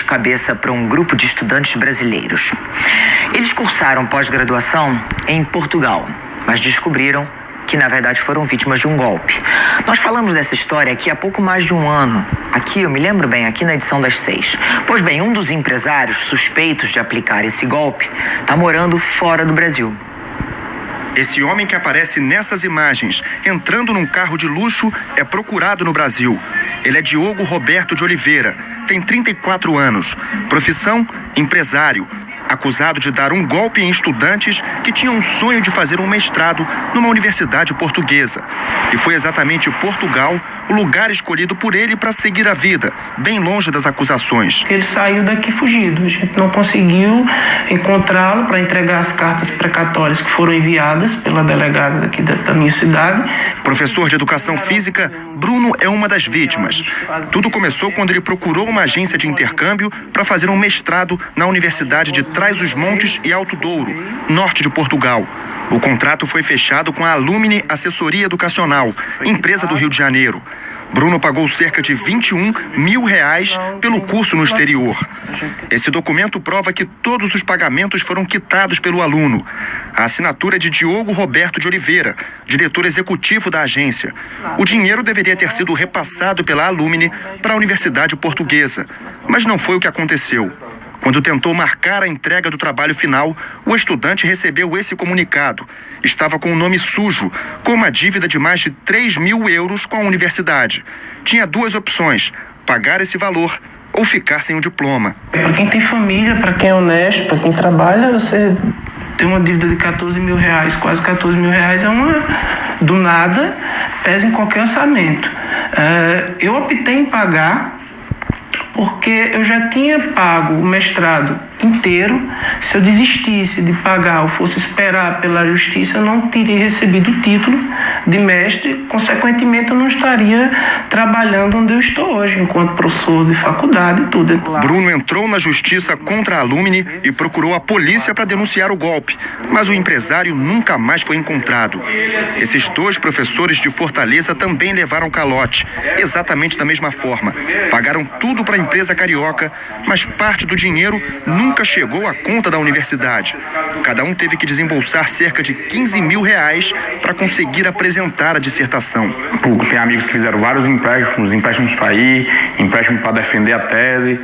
cabeça para um grupo de estudantes brasileiros. Eles cursaram pós-graduação em Portugal, mas descobriram que na verdade foram vítimas de um golpe. Nós falamos dessa história aqui há pouco mais de um ano. Aqui, eu me lembro bem, aqui na edição das 6. Pois bem, um dos empresários suspeitos de aplicar esse golpe está morando fora do Brasil. Esse homem que aparece nessas imagens, entrando num carro de luxo, é procurado no Brasil. Ele é Diogo Roberto de Oliveira, tem 34 anos, profissão empresário, acusado de dar um golpe em estudantes que tinham um sonho de fazer um mestrado numa universidade portuguesa. E foi exatamente Portugal o lugar escolhido por ele para seguir a vida, bem longe das acusações. Ele saiu daqui fugido, a gente não conseguiu encontrá-lo para entregar as cartas precatórias que foram enviadas pela delegada daqui da minha cidade. Professor de educação física, Bruno é uma das vítimas. Tudo começou quando ele procurou uma agência de intercâmbio para fazer um mestrado na Universidade de Trás-os-Montes e Alto Douro, norte de Portugal. O contrato foi fechado com a Alumni Assessoria Educacional, empresa do Rio de Janeiro. Bruno pagou cerca de R$21 mil pelo curso no exterior. Esse documento prova que todos os pagamentos foram quitados pelo aluno. A assinatura é de Diogo Roberto de Oliveira, diretor executivo da agência. O dinheiro deveria ter sido repassado pela Alumni para a Universidade Portuguesa, mas não foi o que aconteceu. Quando tentou marcar a entrega do trabalho final, o estudante recebeu esse comunicado. Estava com o nome sujo, com uma dívida de mais de 3 mil euros com a universidade. Tinha duas opções: pagar esse valor ou ficar sem o diploma. Para quem tem família, para quem é honesto, para quem trabalha, você tem uma dívida de 14 mil reais, quase 14 mil reais, do nada, pesa em qualquer orçamento. Eu optei em pagar porque eu já tinha pago o mestrado inteiro. Se eu desistisse de pagar ou fosse esperar pela justiça, eu não teria recebido o título de mestre, consequentemente eu não estaria trabalhando onde eu estou hoje, enquanto professor de faculdade e tudo. Bruno entrou na justiça contra a Alumni e procurou a polícia para denunciar o golpe, mas o empresário nunca mais foi encontrado. Esses dois professores de Fortaleza também levaram calote, exatamente da mesma forma. Pagaram tudo para a empresa carioca, mas parte do dinheiro nunca chegou à conta da universidade. Cada um teve que desembolsar cerca de 15 mil reais para conseguir apresentar a dissertação. Tem amigos que fizeram vários empréstimos para ir, empréstimo para defender a tese,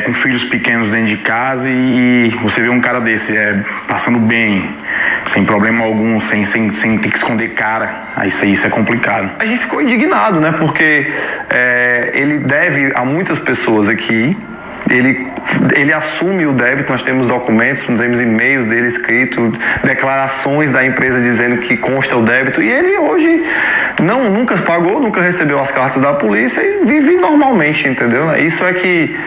com filhos pequenos dentro de casa, e você vê um cara desse passando bem, sem problema algum, sem ter que esconder cara. Isso é complicado. A gente ficou indignado, né? Porque ele deve a muitas pessoas aqui. Ele assume o débito, nós temos documentos, nós temos e-mails dele escrito, declarações da empresa dizendo que consta o débito, e ele hoje nunca pagou, nunca recebeu as cartas da polícia e vive normalmente, entendeu? Isso é que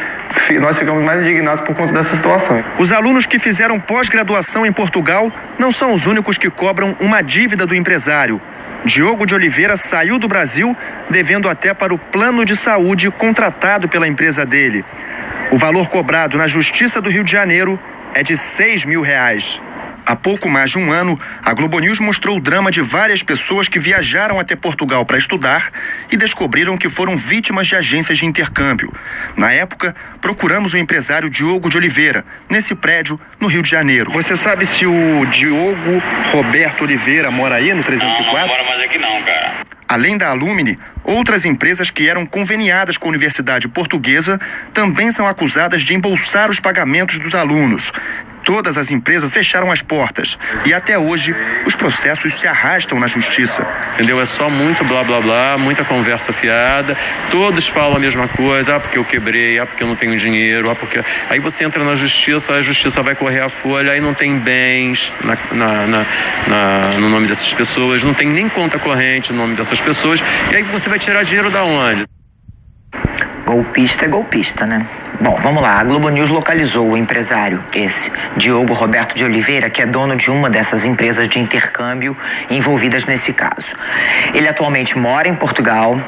nós ficamos mais indignados por conta dessa situação. Os alunos que fizeram pós-graduação em Portugal não são os únicos que cobram uma dívida do empresário. Diogo de Oliveira saiu do Brasil devendo até para o plano de saúde contratado pela empresa dele. O valor cobrado na Justiça do Rio de Janeiro é de 6 mil reais. Há pouco mais de um ano, a Globo News mostrou o drama de várias pessoas que viajaram até Portugal para estudar e descobriram que foram vítimas de agências de intercâmbio. Na época, procuramos o empresário Diogo de Oliveira, nesse prédio, no Rio de Janeiro. Você sabe se o Diogo Roberto Oliveira mora aí no 304? Não mora mais aqui não, cara. Além da Alumni, outras empresas que eram conveniadas com a Universidade Portuguesa também são acusadas de embolsar os pagamentos dos alunos. Todas as empresas fecharam as portas e até hoje os processos se arrastam na justiça. Entendeu? É só muito blá blá blá, muita conversa fiada, todos falam a mesma coisa, porque eu quebrei, porque eu não tenho dinheiro, porque... Aí você entra na justiça, a justiça vai correr a folha, aí não tem bens no nome dessas pessoas, não tem nem conta corrente no nome dessas pessoas, e aí você vai tirar dinheiro da onde? Golpista é golpista, né? Bom, vamos lá. A Globo News localizou o empresário, Diogo Roberto de Oliveira, que é dono de uma dessas empresas de intercâmbio envolvidas nesse caso. Ele atualmente mora em Portugal,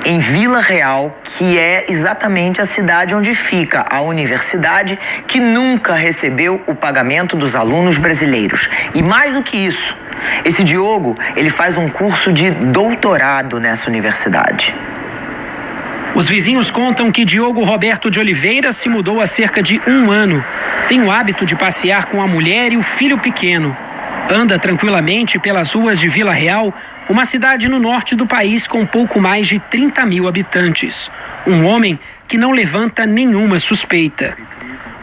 em Vila Real, que é exatamente a cidade onde fica a universidade que nunca recebeu o pagamento dos alunos brasileiros. E mais do que isso, esse Diogo, ele faz um curso de doutorado nessa universidade. Os vizinhos contam que Diogo Roberto de Oliveira se mudou há cerca de 1 ano. Tem o hábito de passear com a mulher e o filho pequeno. Anda tranquilamente pelas ruas de Vila Real, uma cidade no norte do país com pouco mais de 30 mil habitantes. Um homem que não levanta nenhuma suspeita.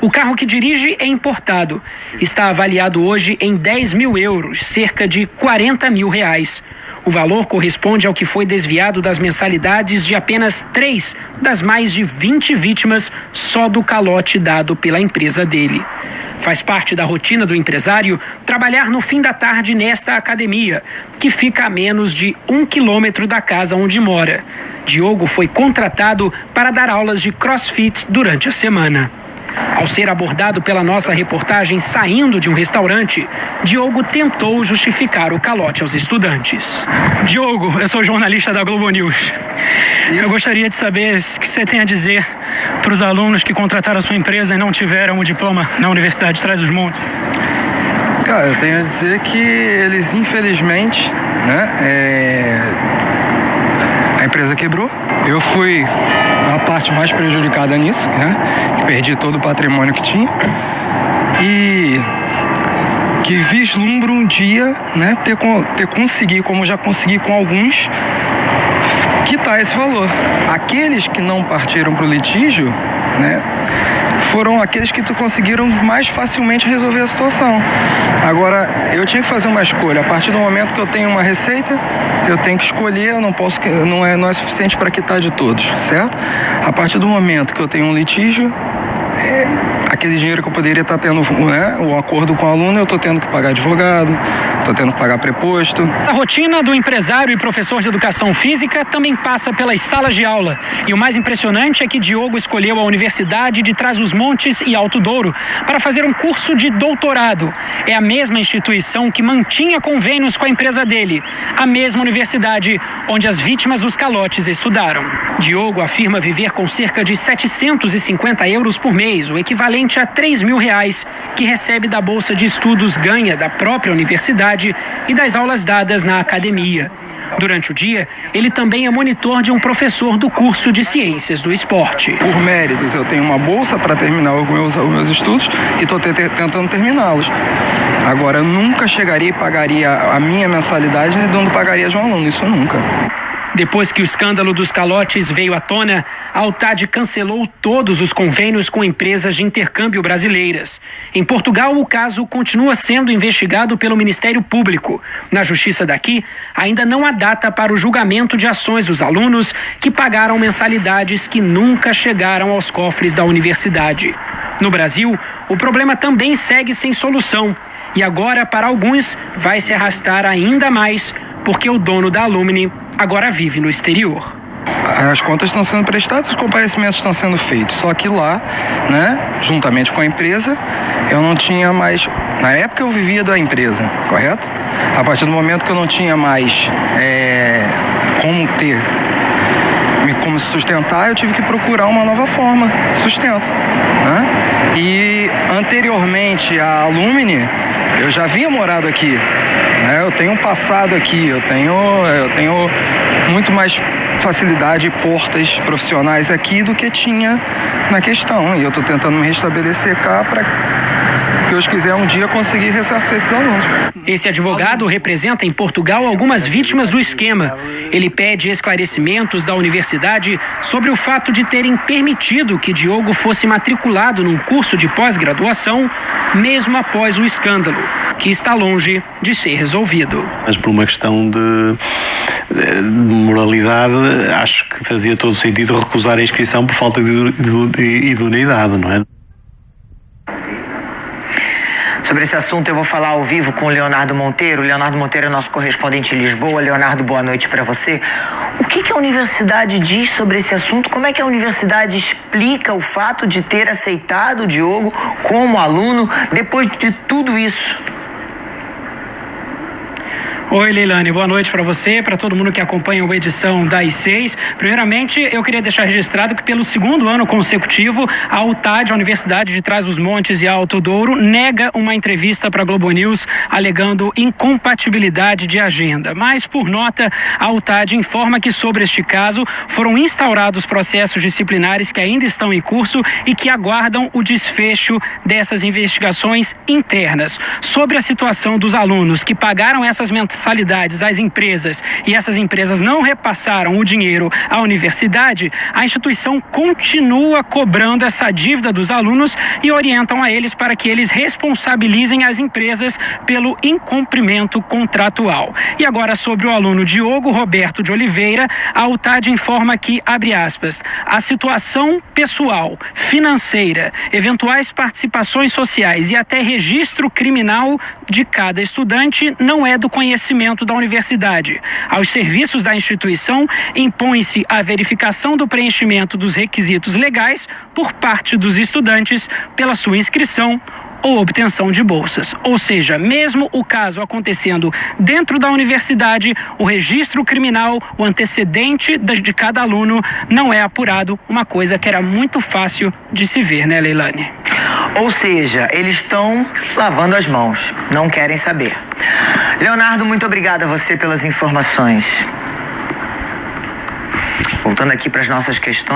O carro que dirige é importado. Está avaliado hoje em 10 mil euros, cerca de 40 mil reais. O valor corresponde ao que foi desviado das mensalidades de apenas 3 das mais de 20 vítimas só do calote dado pela empresa dele. Faz parte da rotina do empresário trabalhar no fim da tarde nesta academia, que fica a menos de 1 quilômetro da casa onde mora. Diogo foi contratado para dar aulas de CrossFit durante a semana. Ao ser abordado pela nossa reportagem saindo de um restaurante, Diogo tentou justificar o calote aos estudantes. Diogo, eu sou jornalista da Globo News. Eu gostaria de saber o que você tem a dizer para os alunos que contrataram a sua empresa e não tiveram o diploma na Universidade de Trás-os-Montes. Cara, eu tenho a dizer que eles, infelizmente, a empresa quebrou. Eu fui a parte mais prejudicada nisso, que perdi todo o patrimônio que tinha. E que vislumbro um dia, ter conseguido, como já consegui com alguns, quitar esse valor. Aqueles que não partiram para o litígio, foram aqueles que conseguiram mais facilmente resolver a situação. Agora, eu tinha que fazer uma escolha. A partir do momento que eu tenho uma receita, eu tenho que escolher, eu não posso, não é suficiente para quitar de todos, certo? A partir do momento que eu tenho um litígio, aquele dinheiro que eu poderia estar tendo, o acordo com o aluno, eu estou tendo que pagar advogado, estou tendo que pagar preposto. A rotina do empresário e professor de educação física também passa pelas salas de aula. E o mais impressionante é que Diogo escolheu a Universidade de Trás-os-Montes e Alto Douro para fazer um curso de doutorado. É a mesma instituição que mantinha convênios com a empresa dele, a mesma universidade onde as vítimas dos calotes estudaram. Diogo afirma viver com cerca de 750 euros por mês, o equivalente a 3 mil reais, que recebe da bolsa de estudos ganha da própria universidade e das aulas dadas na academia. Durante o dia, ele também é monitor de um professor do curso de Ciências do Esporte. Por méritos, eu tenho uma bolsa para terminar os meus estudos e estou tentando terminá-los. Agora, eu nunca chegaria e pagaria a minha mensalidade e não pagaria de um aluno, isso nunca. Depois que o escândalo dos calotes veio à tona, a Altad cancelou todos os convênios com empresas de intercâmbio brasileiras. Em Portugal, o caso continua sendo investigado pelo Ministério Público. Na justiça daqui, ainda não há data para o julgamento de ações dos alunos que pagaram mensalidades que nunca chegaram aos cofres da universidade. No Brasil, o problema também segue sem solução. E agora, para alguns, vai se arrastar ainda mais, porque o dono da Alumni agora vive no exterior. As contas estão sendo prestadas, os comparecimentos estão sendo feitos. Só que lá, juntamente com a empresa, eu não tinha mais... Na época eu vivia da empresa, correto? A partir do momento que eu não tinha mais como se sustentar, eu tive que procurar uma nova forma de sustento. E anteriormente à Alumni, eu já havia morado aqui. Eu tenho um passado aqui, eu tenho muito mais facilidade e portas profissionais aqui do que tinha na questão. E eu estou tentando me restabelecer cá para, se Deus quiser, um dia conseguir ressarcir esses alunos. Esse advogado representa em Portugal algumas vítimas do esquema. Ele pede esclarecimentos da universidade sobre o fato de terem permitido que Diogo fosse matriculado num curso de pós-graduação, mesmo após o escândalo, que está longe de ser resolvido. Mas por uma questão de moralidade, acho que fazia todo sentido recusar a inscrição por falta de idoneidade, não é? Sobre esse assunto eu vou falar ao vivo com o Leonardo Monteiro. O Leonardo Monteiro é nosso correspondente em Lisboa. Leonardo, boa noite para você. O que a universidade diz sobre esse assunto? Como é que a universidade explica o fato de ter aceitado o Diogo como aluno depois de tudo isso? Oi, Leilane, boa noite para você, para todo mundo que acompanha a edição das 6. Primeiramente, eu queria deixar registrado que pelo segundo ano consecutivo, a UTAD, a Universidade de Trás-os-Montes e Alto Douro, nega uma entrevista para a Globo News alegando incompatibilidade de agenda. Mas, por nota, a UTAD informa que sobre este caso foram instaurados processos disciplinares que ainda estão em curso e que aguardam o desfecho dessas investigações internas. Sobre a situação dos alunos que pagaram essas mensalidades às empresas e essas empresas não repassaram o dinheiro à universidade, a instituição continua cobrando essa dívida dos alunos e orientam a eles para que eles responsabilizem as empresas pelo incumprimento contratual. E agora sobre o aluno Diogo Roberto de Oliveira, a UTAD informa que, abre aspas, a situação pessoal, financeira, eventuais participações sociais e até registro criminal de cada estudante não é do conhecimento da universidade. Aos serviços da instituição, impõe-se a verificação do preenchimento dos requisitos legais por parte dos estudantes pela sua inscrição ou obtenção de bolsas. Ou seja, mesmo o caso acontecendo dentro da universidade, o registro criminal, o antecedente de cada aluno não é apurado, uma coisa que era muito fácil de se ver, né, Leilane? Ou seja, eles estão lavando as mãos, não querem saber. Leonardo, muito obrigada a você pelas informações. Voltando aqui para as nossas questões.